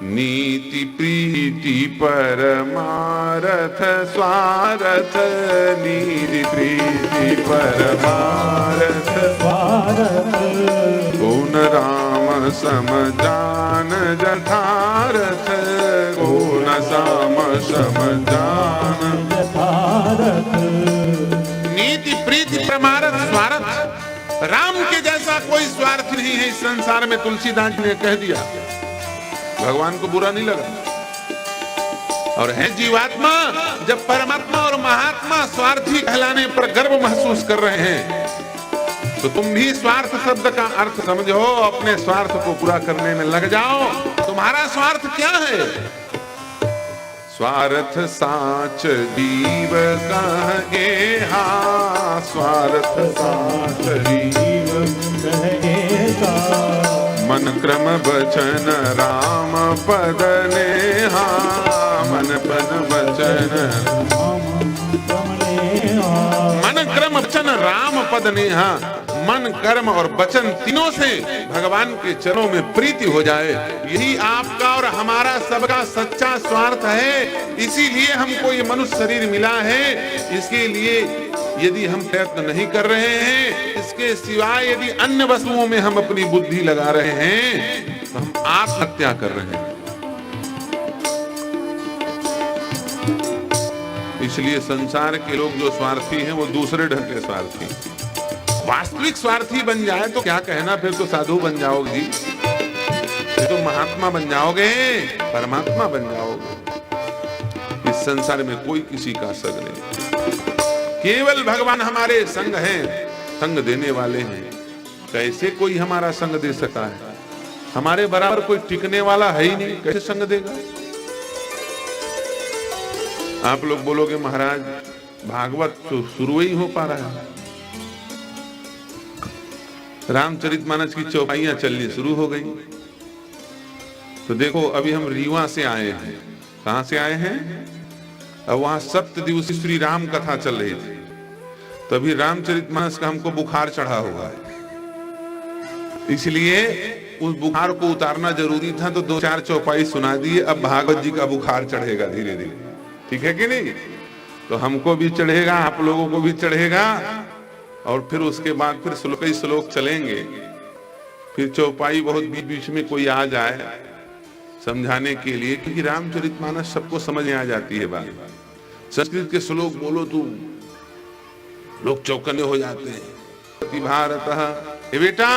नीति प्रीति परमारथ स्वारथ, नीति प्रीति परमारथ स्वारथ, कौन राम सम जान जठारथ, कौन राम सम जान जठारथ। नीति प्रीति परमारथ स्वार्थ, राम के जैसा कोई स्वार्थ नहीं है इस संसार में, तुलसीदास ने कह दिया। भगवान को बुरा नहीं लगा। और है जीवात्मा, जब परमात्मा और महात्मा स्वार्थी कहलाने पर गर्व महसूस कर रहे हैं, तो तुम भी स्वार्थ शब्द का अर्थ समझो, अपने स्वार्थ को पूरा करने में लग जाओ। तुम्हारा स्वार्थ क्या है? स्वार्थ साच जीव कहे हा, स्वार्थ साच जीव कहे हा, मन क्रम वचन राम पद नेहा, मन पद वचन मन क्रम वचन राम पद नेहा। मन कर्म और वचन तीनों से भगवान के चरणों में प्रीति हो जाए, यही आपका और हमारा सबका सच्चा स्वार्थ है। इसीलिए हमको ये मनुष्य शरीर मिला है। इसके लिए यदि हम प्रयत्न नहीं कर रहे हैं, इसके सिवाय यदि अन्य वस्तुओं में हम अपनी बुद्धि लगा रहे हैं, तो हम आत्महत्या कर रहे हैं। इसलिए संसार के लोग जो स्वार्थी हैं वो दूसरे ढंग के स्वार्थी। वास्तविक स्वार्थी बन जाए तो क्या कहना, फिर तो साधु बन जाओगे जी, फिर तो महात्मा बन जाओगे, परमात्मा बन जाओगे। इस संसार में कोई किसी का संग नहीं, केवल भगवान हमारे संग हैं, संग देने वाले हैं। कैसे कोई हमारा संग दे सकता है? हमारे बराबर कोई टिकने वाला है ही नहीं, कैसे संग देगा? आप लोग बोलोगे महाराज भागवत तो शुरू ही हो पा रहा है, रामचरितमानस की चौपाइयां चलनी शुरू हो गई। तो देखो अभी हम रीवा से आए हैं। कहां से आए हैं? अब वहां सप्तदिवसीय श्री राम कथा चल रही थी, तभी रामचरितमानस का हमको बुखार चढ़ा हुआ है, इसलिए उस बुखार को उतारना जरूरी था, तो 2-4 चौपाई सुना दिए। अब भागवत जी का बुखार चढ़ेगा धीरे धीरे, ठीक है कि नहीं? तो हमको भी चढ़ेगा, आप लोगों को भी चढ़ेगा, और फिर उसके बाद फिर कई श्लोक चलेंगे। फिर चौपाई बहुत बीच बीच में कोई आ जाए समझाने के लिए, क्योंकि रामचरितमानस सबको समझ में आ जाती है बात। संस्कृत के श्लोक बोलो तो लोग चौकन्ने हो जाते हैं। भारत बेटा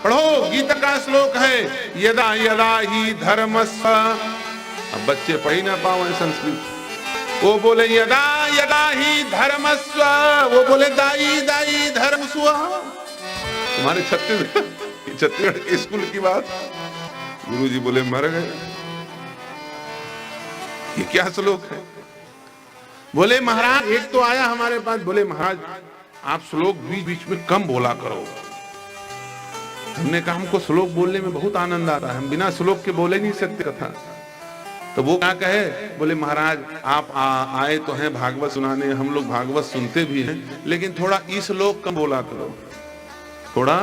पढ़ो, गीता का श्लोक है, यदा यदा ही धर्मस्व। अब बच्चे पढ़ ही ना पाओ संस्कृत, वो बोले यदा यदा ही धर्मस्व, वो बोले दाई दाई धर्मस्व। तुम्हारे छत्तीसगढ़ के स्कूल की बात, गुरुजी बोले मर गए। ये क्या श्लोक है? बोले महाराज एक तो आया हमारे पास, बोले महाराज आप श्लोक बीच बीच में कम बोला करो। हमने कहा हमको श्लोक बोलने में बहुत आनंद आता है, हम बिना श्लोक के बोले नहीं सकते कथा। तो वो क्या कहे? बोले महाराज आप आए तो हैं भागवत सुनाने, हम लोग भागवत सुनते भी हैं, लेकिन थोड़ा इस श्लोक कम बोला करो, थोड़ा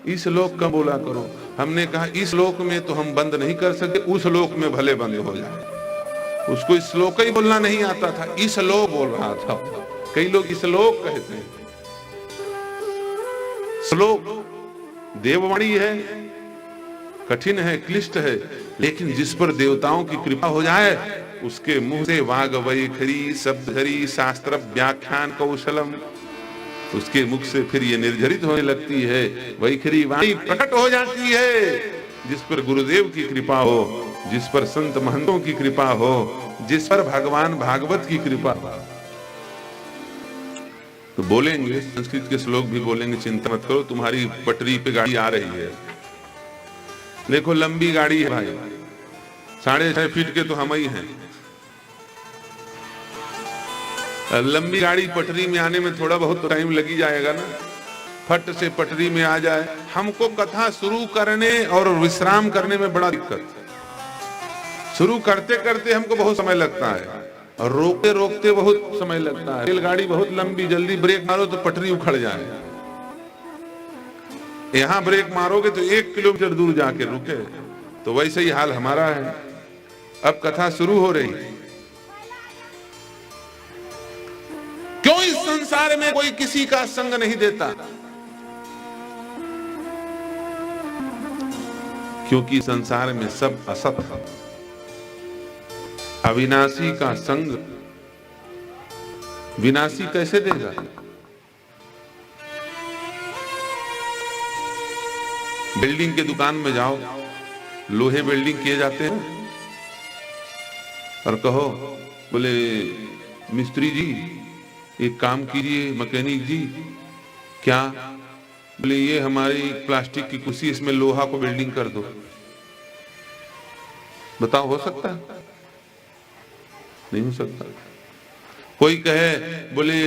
इस श्लोक कम बोला करो। हमने कहा इस श्लोक में तो हम बंद नहीं कर सकते, उस श्लोक में भले बंद हो जाए। उसको इस श्लोक ही बोलना नहीं आता था, इस श्लोक बोल रहा था। कई लोग इस श्लोक कहते हैं। श्लोक देववाणी है, कठिन है, क्लिष्ट है, लेकिन जिस पर देवताओं की कृपा हो जाए उसके मुंह से वाग वैखरी शब्दहरी शास्त्र व्याख्यान कौशलम, उसके मुख से फिर ये निर्झरित होने लगती है, वैखरी वाणी प्रकट हो जाती है। जिस पर गुरुदेव की कृपा हो, जिस पर संत महंतों की कृपा हो, जिस पर भगवान भागवत की कृपा, तो बोलेंगे संस्कृत के श्लोक भी बोलेंगे। चिंता मत करो, तुम्हारी पटरी पे गाड़ी आ रही है। देखो लंबी गाड़ी है भाई, 6.5 फीट के तो हम ही हैं। लंबी गाड़ी पटरी में आने में थोड़ा बहुत टाइम लगी जाएगा ना, फट से पटरी में आ जाए। हमको कथा शुरू करने और विश्राम करने में बड़ा दिक्कत। शुरू करते करते हमको बहुत समय लगता है, और रोकते रोकते बहुत समय लगता है। रेलगाड़ी बहुत लंबी, जल्दी ब्रेक मारो तो पटरी उखड़ जाए। यहाँ ब्रेक मारोगे तो 1 किलोमीटर दूर जाके रुके। तो वैसे ही हाल हमारा है। अब कथा शुरू हो रही। क्यों इस संसार में कोई किसी का संग नहीं देता? क्योंकि संसार में सब असत है। अविनाशी का संग विनाशी कैसे देगा? बिल्डिंग के दुकान में जाओ, लोहे वेल्डिंग किए जाते हैं, और कहो बोले मिस्त्री जी एक काम कीजिए, मैकेनिक जी। क्या? बोले ये हमारी प्लास्टिक की कुर्सी, इसमें लोहा को वेल्डिंग कर दो। बताओ हो सकता है? नहीं हो सकता। कोई कहे बोले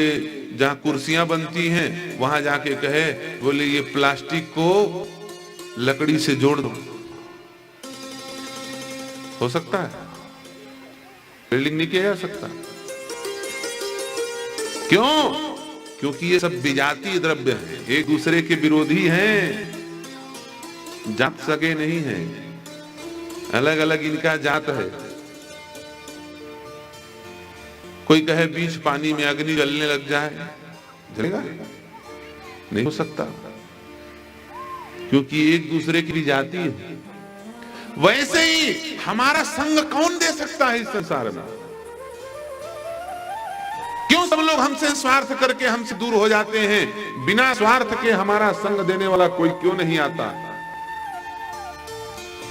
जहां कुर्सियां बनती हैं वहां जाके कहे बोले ये प्लास्टिक को लकड़ी से जोड़ दो। हो सकता है? वेल्डिंग नहीं किया जा सकता। क्यों? क्योंकि ये सब विजातीय द्रव्य हैं, एक दूसरे के विरोधी हैं, जात सगे नहीं हैं, अलग अलग इनका जात है। कोई कहे बीच पानी में अग्नि जलने लग जाए, जलेगा? नहीं हो सकता, क्योंकि एक दूसरे की जाति है। वैसे ही हमारा संग कौन दे सकता है इस संसार में? क्यों सब लोग हमसे स्वार्थ करके हमसे दूर हो जाते हैं? बिना स्वार्थ के हमारा संग देने वाला कोई क्यों नहीं आता?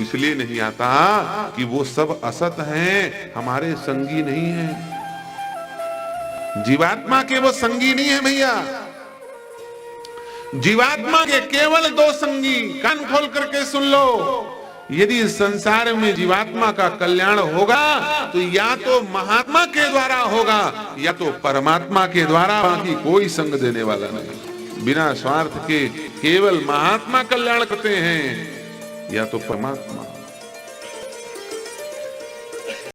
इसलिए नहीं आता कि वो सब असत हैं, हमारे संगी नहीं हैं। जीवात्मा के वो संगी नहीं है भैया। जीवात्मा के केवल दो संगी, कान खोल करके सुन लो। यदि इस संसार में जीवात्मा का कल्याण होगा तो या तो महात्मा के द्वारा होगा या तो परमात्मा के द्वारा, बाकी कोई संग देने वाला नहीं। बिना स्वार्थ के केवल महात्मा कल्याण करते हैं या तो परमात्मा।